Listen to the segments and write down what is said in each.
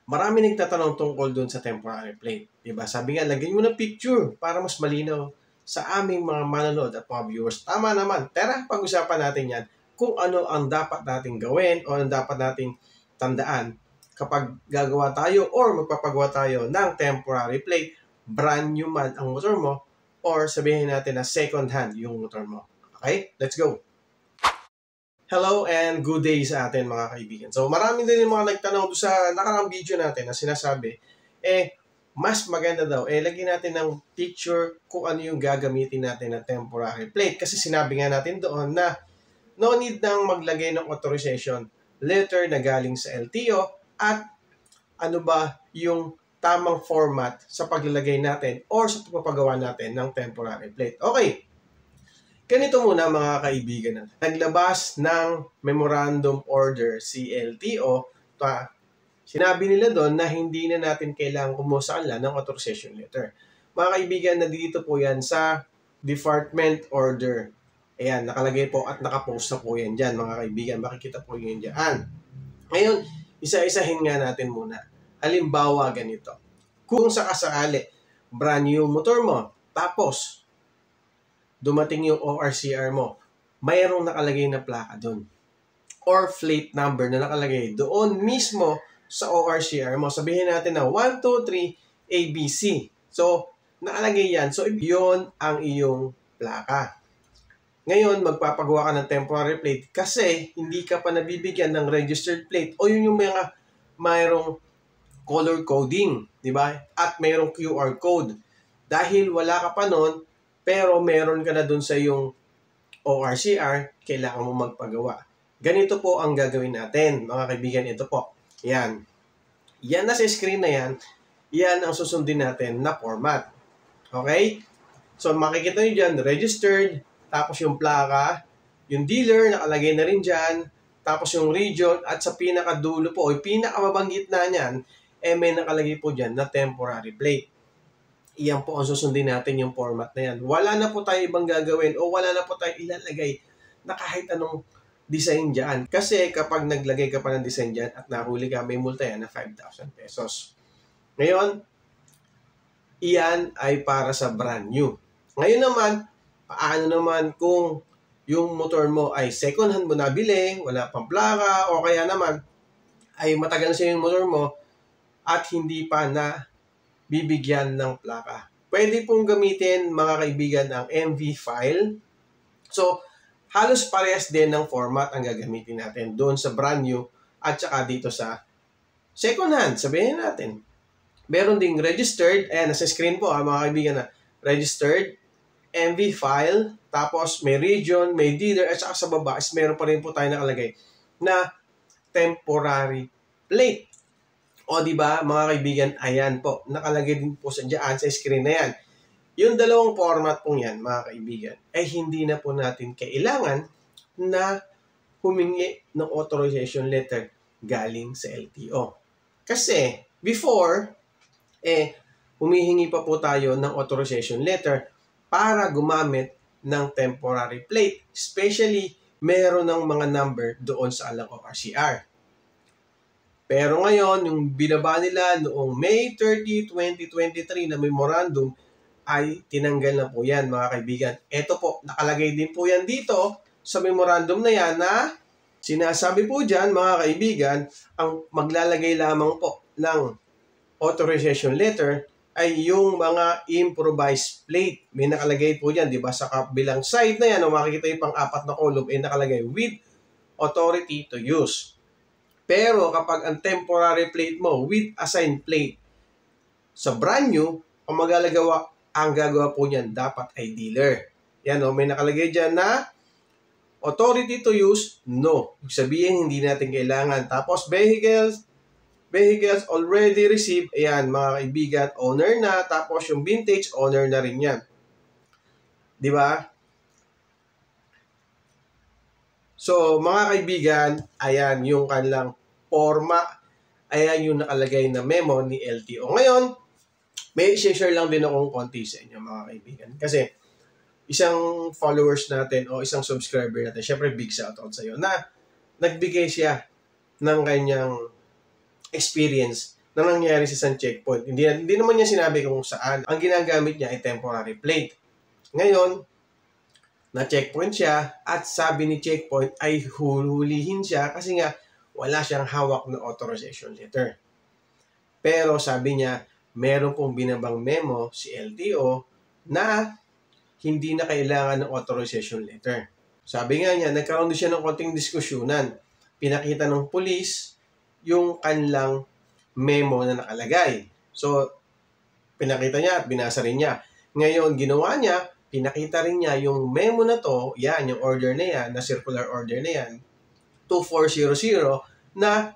Marami nagtatanong tungkol dun sa temporary plate. Diba? Sabi nga, lagyan mo ng picture para mas malinaw sa aming mga manonood at mga viewers. Tama naman. Tara, pag-usapan natin yan kung ano ang dapat nating gawin o ang dapat nating tandaan kapag gagawa tayo or magpapagawa tayo ng temporary plate, brand new man ang motor mo or sabihin natin na second hand yung motor mo. Okay? Let's go! Hello and good day sa atin mga kaibigan. So marami din yung mga nagtanong sa nakaraang video natin na sinasabi, mas maganda daw, lagyan natin ng picture kung ano yung gagamitin natin na temporary plate. Kasi sinabi nga natin doon na no need nang maglagay ng authorization letter na galing sa LTO at ano ba yung tamang format sa paglalagay natin or sa pagpapagawa natin ng temporary plate. Okay. Ganito muna mga kaibigan. Naglabas ng memorandum order si LTO. Sinabi nila doon na hindi na natin kailangan kumuha sa kanila ng authorization letter. Mga kaibigan, nandito po yan sa department order. Ayan, nakalagay po at nakapost na po yan dyan mga kaibigan. Makikita po yun dyan. Ngayon, isa-isahin nga natin muna. Halimbawa ganito. Kung sakasakali, brand new motor mo, tapos dumating yung ORCR mo, mayroong nakalagay na plaka doon. Or plate number na nakalagay doon mismo sa ORCR mo. Sabihin natin na 123 ABC. So, nakalagay yan. So, yun ang iyong plaka. Ngayon, magpapagawa ka ng temporary plate kasi hindi ka pa nabibigyan ng registered plate o yun yung mga mayroong color coding, di ba? At mayroong QR code. Dahil wala ka pa nun, pero meron ka na dun sa yung ORCR, kailangan mo magpagawa. Ganito po ang gagawin natin, mga kaibigan. Ito po. Yan. Yan na sa screen na yan. Yan ang susundin natin na format. Okay? So, makikita nyo dyan, registered, tapos yung plaka, yung dealer, nakalagay na rin dyan, tapos yung region, at sa pinakadulo po, o pinakamabanggit na niyan, may nakalagay po dyan na temporary plate. Iyan po ang susundin natin yung format na yan. Wala na po tayo ibang gagawin o wala na po tayo ilalagay na kahit anong design dyan. Kasi kapag naglagay ka pa ng design dyan at nahuli ka, may multa yan na 5,000 pesos. Ngayon, iyan ay para sa brand new. Ngayon naman, paano naman kung yung motor mo ay second hand mo nabili, wala pang plaka, o kaya naman ay matagal na siya yung motor mo at hindi pa na bibigyan ng plaka. Pwede pong gamitin mga kaibigan ang MV file. So, halos parehas din ng format ang gagamitin natin doon sa brand new at saka dito sa second hand. Sabihin natin, meron ding registered, nasa screen po mga kaibigan na registered, MV file, tapos may region, may dealer, at saka sa baba is meron pa rin po tayo nakalagay na temporary plate. O di ba mga kaibigan, ayan po, nakalagay din po sa diyan sa screen na yan. Yung dalawang format pong yan, mga kaibigan, ay hindi na po natin kailangan na humingi ng authorization letter galing sa LTO. Kasi before, humihingi pa po tayo ng authorization letter para gumamit ng temporary plate. Especially, meron ng mga number doon sa alang ORCR. Pero ngayon, yung binaba nila noong May 30, 2023 na memorandum ay tinanggal na po yan mga kaibigan. Ito po, nakalagay din po yan dito sa memorandum na yan na sinasabi po dyan mga kaibigan, ang maglalagay lamang po ng authorization letter ay yung mga improvised plate. May nakalagay po dyan, di ba? Sa kabilang side na yan, makikita yung pang-apat na column, nakalagay with authority to use. Pero kapag ang temporary plate mo with assigned plate sa brand new, ang gagawa po niyan dapat ay dealer. Yan may nakalagay dyan na authority to use, no. Ibig sabihin, hindi natin kailangan. Tapos vehicles already received, ayan mga kaibigan, owner na. Tapos yung vintage, owner na rin yan. Di ba? So, mga kaibigan, ayan yung kanilang forma. Ayan yung nakalagay na memo ni LTO. Ngayon, may share lang din akong konti sa inyo, mga kaibigan. Kasi, isang followers natin o isang subscriber natin, syempre big shoutout sa iyo, na nagbigay siya ng kanyang experience na nangyari sa isang checkpoint. Hindi naman niya sinabi kung saan. Ang ginagamit niya ay temporary plate. Ngayon, na-checkpoint siya at sabi ni checkpoint ay hulihin siya kasi nga wala siyang hawak na authorization letter. Pero sabi niya, meron pong binabang memo si LTO na hindi na kailangan ng authorization letter. Sabi nga niya, nagkaroon din siya ng konting diskusyonan. Pinakita ng pulis yung kanilang memo na nakalagay. So, pinakita niya at binasa rin niya. Ngayon, ginawa niya, pinakita rin niya yung memo na to, yan, yung order na yan, na circular order na yan, 2400 na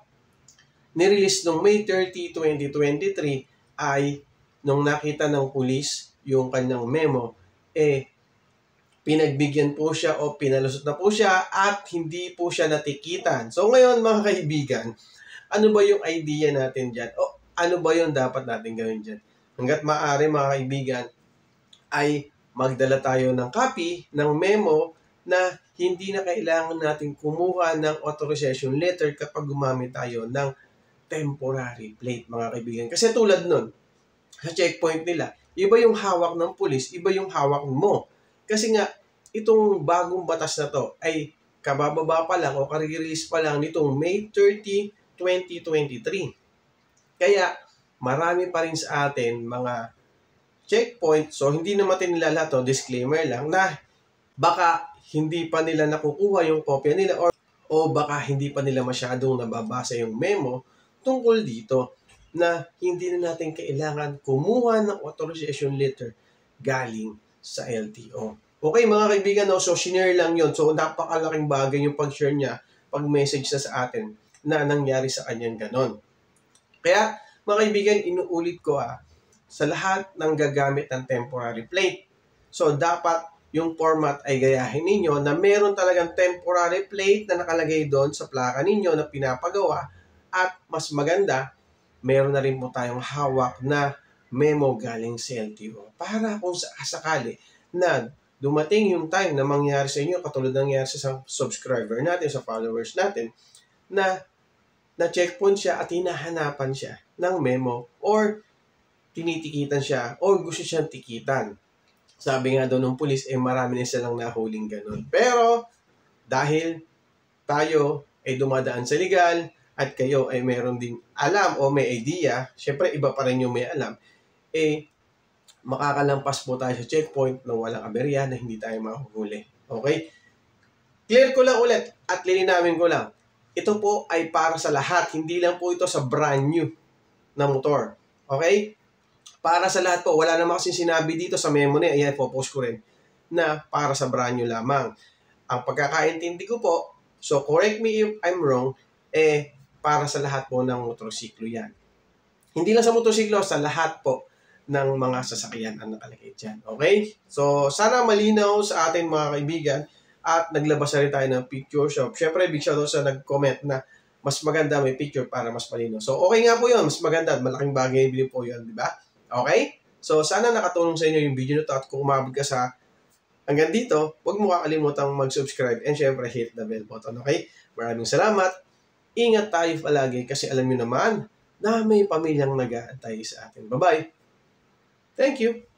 nirelease noong May 30, 2023 ay nung nakita ng pulis yung kanyang memo, pinagbigyan po siya o pinalusot na po siya at hindi po siya natikitan. So ngayon mga kaibigan, ano ba yung idea natin dyan? O ano ba yung dapat natin gawin dyan? Hanggat maaari mga kaibigan, ay magdala tayo ng copy ng memo na hindi na kailangan natin kumuha ng authorization letter kapag gumamit tayo ng temporary plate mga kaibigan. Kasi tulad nun, sa checkpoint nila, iba yung hawak ng pulis, iba yung hawak mo. Kasi nga, itong bagong batas na to ay kabababa pa lang o karerelease pa lang nitong May 30, 2023. Kaya marami pa rin sa atin mga checkpoint, so hindi naman nila lahat to, disclaimer lang, na baka hindi pa nila nakukuha yung kopya nila o baka hindi pa nila masyadong nababasa yung memo tungkol dito na hindi na natin kailangan kumuha ng authorization letter galing sa LTO. Okay mga kaibigan, no? So share lang yon. So napakalaking bagay yung pag-share niya, pag-message na sa atin na nangyari sa kanyang ganon. Kaya mga kaibigan, inuulit ko sa lahat ng gagamit ng temporary plate. So dapat yung format ay gayahin ninyo na meron talagang temporary plate na nakalagay doon sa plaka ninyo na pinapagawa at mas maganda, meron na rin po tayong hawak na memo galing sa LTO para kung sakali na dumating yung time na mangyari sa inyo, katulad ng nangyari sa subscriber natin, sa followers natin, na na-checkpoint siya at hinahanapan siya ng memo or tinitikitan siya or gusto siyang tikitan. Sabi nga doon ng pulis, marami na silang nahuling ganun. Pero dahil tayo ay dumadaan sa legal at kayo ay meron ding alam o may idea, syempre iba pa rin yung may alam, makakalampas po tayo sa checkpoint na walang aberya na hindi tayo mahuhuli. Okay? Clear ko lang ulit at lilinawin ko lang. Ito po ay para sa lahat. Hindi lang po ito sa brand new na motor. Okay? Para sa lahat po. Wala naman kasi sinabi dito sa memo niya. Ayan, po-post ko rin na para sa brand new lamang. Ang pagkakaintindi ko po, so correct me if I'm wrong, para sa lahat po ng motorsiklo yan. Hindi lang sa motorsiklo, sa lahat po ng mga sasakyan ang nakalagay dyan. Okay? So, sana malinaw sa atin mga kaibigan at naglabas na rin tayo ng picture. So, syempre, big shoutout sa nag-comment na mas maganda may picture para mas malinaw. So, okay nga po yun. Mas maganda at malaking bagay din po yun, di ba? Okay? So, sana nakatulong sa inyo yung video na to at kung umabot ka sa hanggang dito, huwag mo kakalimutang mag-subscribe and syempre hit the bell button. Okay? Maraming salamat. Ingat tayo palagi kasi alam nyo naman na may pamilyang nag-aantay sa atin. Bye-bye! Thank you!